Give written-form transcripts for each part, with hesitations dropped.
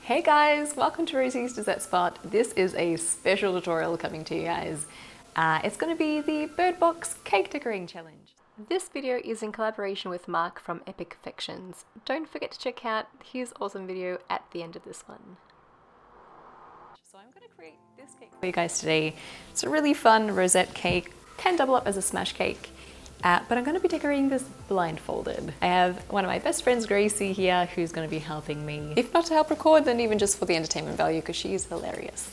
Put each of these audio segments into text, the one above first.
Hey guys, welcome to Rosie's Dessert Spot. This is a special tutorial coming to you guys. It's going to be the Bird Box Cake Decorating Challenge. This video is in collaboration with Mark from Epic Confections. Don't forget to check out his awesome video at the end of this one. So I'm going to create this cake for you guys today. It's a really fun rosette cake, can double up as a smash cake. But I'm going to be decorating this blindfolded. I have one of my best friends, Gracie, here, who's going to be helping me. If not to help record, then even just for the entertainment value, because she is hilarious.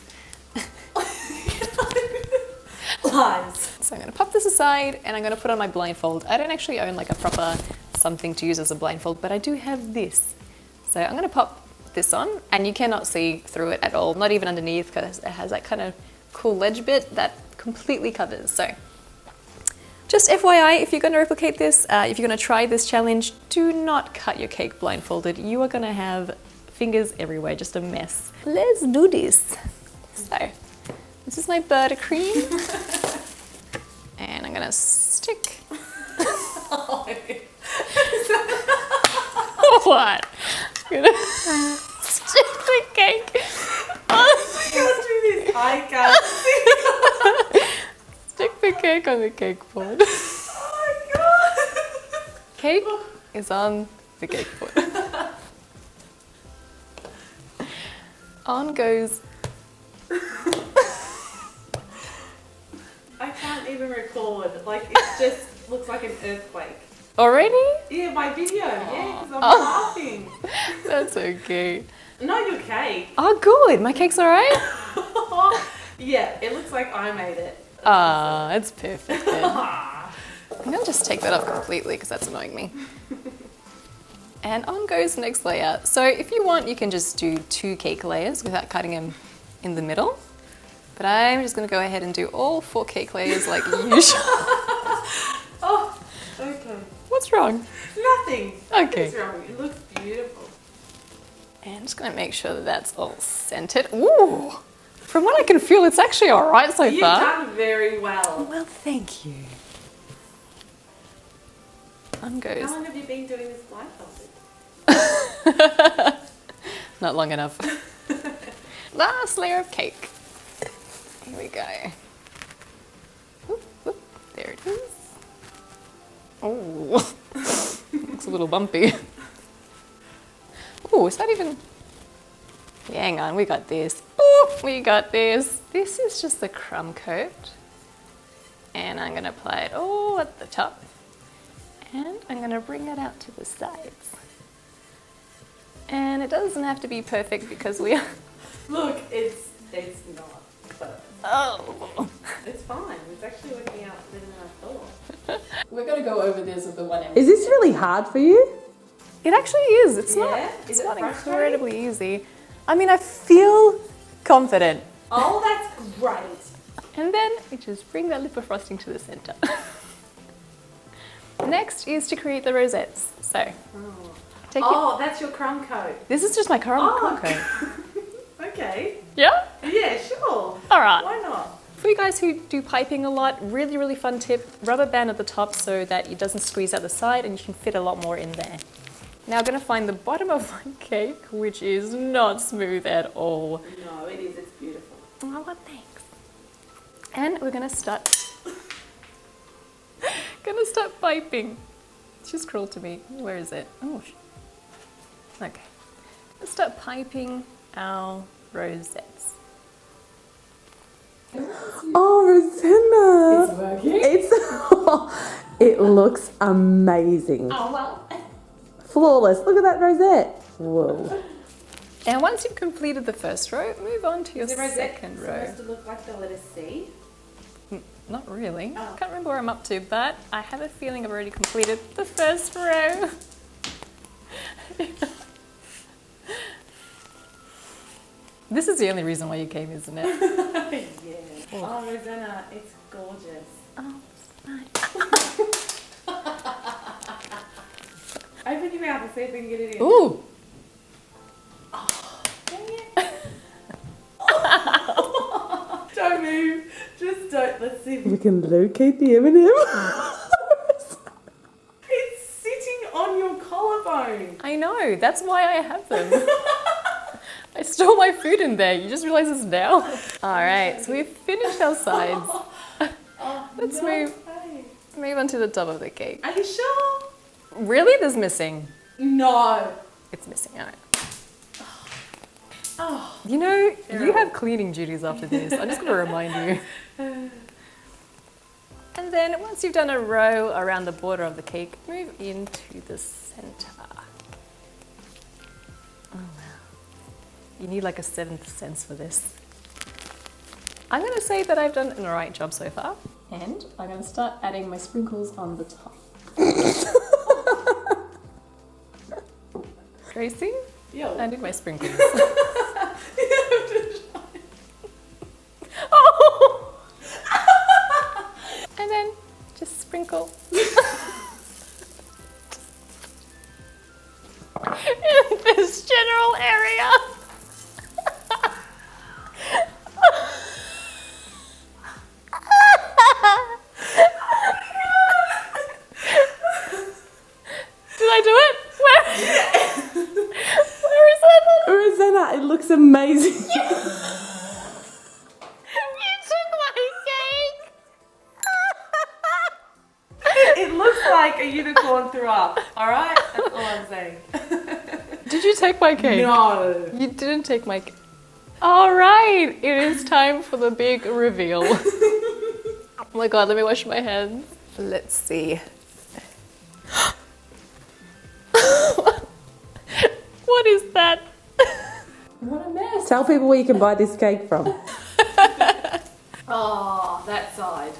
Lies. So I'm going to pop this aside, and I'm going to put on my blindfold. I don't actually own like a proper something to use as a blindfold, but I do have this. So I'm going to pop this on, and you cannot see through it at all, not even underneath, because it has that kind of cool ledge bit that completely covers. So just FYI, if you're going to replicate this, if you're going to try this challenge, do not cut your cake blindfolded. You are going to have fingers everywhere, just a mess. Let's do this. So, this is my buttercream. And I'm going to stick. What? I'm going to stick the cake. I can't do this. I can't. Stick the cake on the cake board. Oh my god. Cake is on the cake board. On goes. I can't even record. Like, it just looks like an earthquake. Already? Yeah, my video. Yeah, because I'm laughing. That's okay. Not your cake. Oh, good. My cake's alright? Yeah, it looks like I made it. Ah, it's perfect then. I'm gonna just take that off completely because that's annoying me. And on goes the next layer. So if you want, you can just do 2 cake layers without cutting them in the middle. But I'm just gonna go ahead and do all 4 cake layers like usual. Oh, okay. What's wrong? Nothing. Okay. Nothing's wrong. It looks beautiful. And just gonna make sure that that's all centered. Ooh! From what I can feel, it's actually alright so You've far. done very well. Well, thank you. On goes. How long have you been doing this blindfolded? Not long enough. Last layer of cake. Here we go. Whoop, whoop. There it is. Oh, looks a little bumpy. Oh, is that even... Yeah, hang on, we got this. Ooh, we got this. This is just the crumb coat. And I'm gonna apply it all at the top. And I'm gonna bring it out to the sides. And it doesn't have to be perfect because we are... Look, it's not, but Oh! it's fine. It's actually working out better than I thought. We're gonna go over this with the 1M. Is this really hard for you? It actually is. It's Yeah? not. Is It's it not frustrating? incredibly easy. I mean, I feel confident. Oh, that's great. And then we just bring that lip of frosting to the center. Next is to create the rosettes. So, take Oh, that's your crumb coat. this is just my crumb coat. Okay. Yeah? Yeah, sure. All right. Why not? For you guys who do piping a lot, really, really fun tip, rubber band at the top so that it doesn't squeeze out the side and you can fit a lot more in there. Now I'm gonna find the bottom of my cake, which is not smooth at all. No, it is. It's beautiful. Oh, well, thanks. And we're gonna start piping. She's cruel to me. Where is it? Oh, okay. Let's start piping our rosettes. Oh, Rosanna! It's working. It looks amazing. Oh, well. Flawless. Look at that rosette. Whoa. And once you've completed the first row, move on to your Is the rosette second row. supposed to look like the letter C? Not really. Oh. Can't remember where I'm up to, but I have a feeling I've already completed the first row. This is the only reason why you came, isn't it? Yeah. Oh, Rosanna, it's gorgeous. Oh, fine. Open your mouth and see if we can get it in. Ooh! Dang it. Don't move. Just don't. Let's see. We can locate the M&M. It's sitting on your collarbone. I know, that's why I have them. I pushed all my food in there. You just realize this now? Alright, so we've finished our sides. Let's move on to the top of the cake. Are you sure? Really? There's missing. No. It's missing, alright. Oh, You know, you have cleaning duties after this. I'm just going to remind you. And then once you've done a row around the border of the cake, move into the center. Oh wow. You need like a seventh sense for this. I'm going to say that I've done an alright job so far. And I'm going to start adding my sprinkles on the top. Gracie? yo. I need my sprinkles. And then just sprinkle. In this general area. Did I do it? Where is it? Rosanna, it looks amazing. You took my cake. It looks like a unicorn threw up. Alright? That's all I'm saying. Did you take my cake? No. You didn't take my cake. All right, it is time for the big reveal. Oh my god, let me wash my hands. Let's see. What is that? What a mess. Tell people where you can buy this cake from. Oh, that side.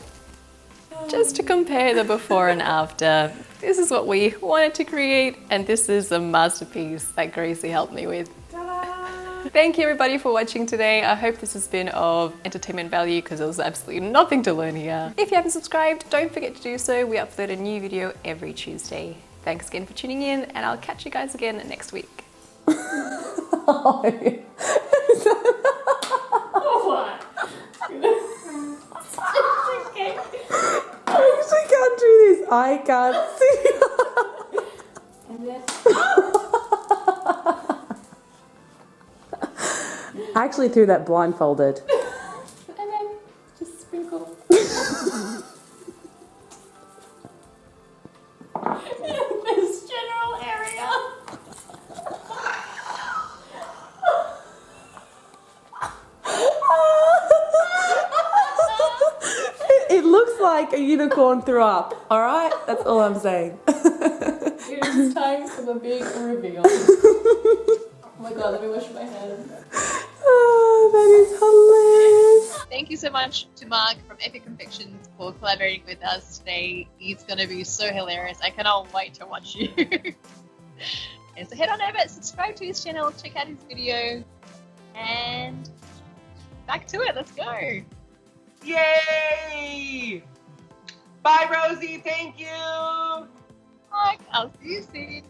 Just to compare the before and after, this is what we wanted to create, and this is a masterpiece that Gracie helped me with. Ta-da! Thank you everybody for watching today. I hope this has been of entertainment value because there was absolutely nothing to learn here. If you haven't subscribed, don't forget to do so. We upload a new video every Tuesday. Thanks again for tuning in, and I'll catch you guys again next week. Oh, yeah. What? I actually can't do this. I can't see. And then... I actually threw that blindfolded. And then just sprinkle. In this general area. It looks like a unicorn threw up. Alright? That's all I'm saying. It is time for the big reveal. Oh my god, let me wash my hands. Oh, that is hilarious. Thank you so much to Mark from Epic Confections for collaborating with us today. He's going to be so hilarious. I cannot wait to watch you. And so head on over, subscribe to his channel, check out his video, and back to it. Let's go. Yay! Bye, Rosie. Thank you. Mark, I'll see you soon.